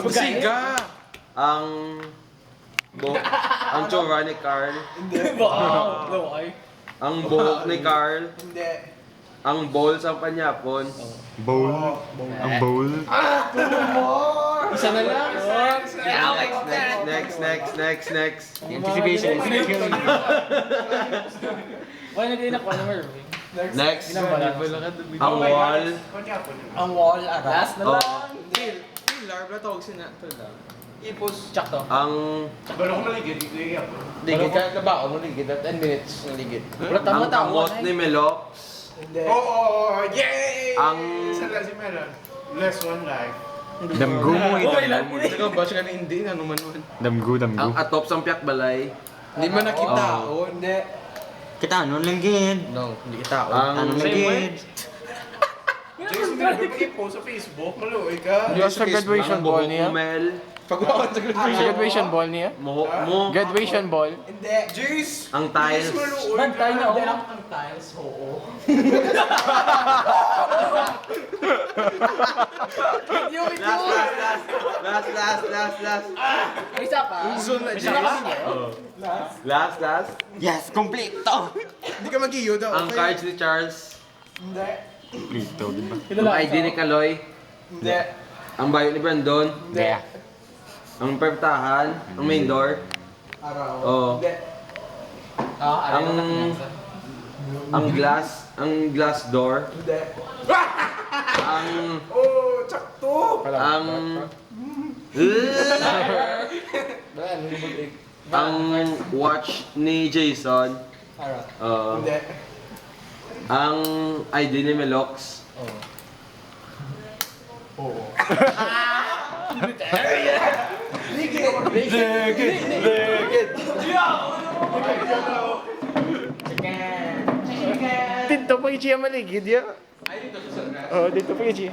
Siga! Ang... ang tsura ni Carl. Wow! Ay. Ang buhok ni Carl. Hindi. Ang balls ang panyapon. Bowl. Ang bowl. Isa na lang. Next. Anticipation is killing me. Why nagay na ko ano Mervin? Next. Ang Ang wall. Ang wall, ara. last na Oh. lang. Pilar, ba tawag sina? Ito lang. Ipos. Check to. Ang... Balo ko maligid, ligid ako. Ligid ka na ba? Ako maligid na 10 minutes ng ligid. Wala tama Ang kamot ni Melox. Hindi. Oo! Yay! Ang... Isa lang si Melon. Less one life. Damgo mo eh. Okay lang. Ikaw, bash ka na hindi. Ano man man. Damgo. Ang atop sa piyak balay. Hindi mo nakita. Oh. Hindi. Kita ano langgit? No, hindi kita. Ang... Ano langgit? Jason, hindi ko i-post sa Facebook. Maluoy ka. Hindi sa graduation Ang ball buhok niya. Mel. Pag-uwan sa graduation ball niya. Muhok mo. Graduation ball. Hindi. Jace! Ang tiles. Maluoy Bantay na Hindi ako. lang ang tiles, oo. Last. Isa pa. Zone na Isa pa. Last. Yes, kompleto! Hindi ka mag-iyo daw. Ang cards ni Charles. Hindi. Kompleto, di ba? Ang ID ni Kaloy. Hindi. Ang bio ni Brandon. Hindi. Ang pertahan. Ang main door. Araw. Oo. Hindi. Ang... Ang glass door. Hindi. Ang... Oh, tsakto! Ang... ang watch ni Jason. Araw. Oo. Hindi. Ang ID ni Melox. Oo. Dito pa yung Chia maligid ya. Oh, dito pa yung Chia.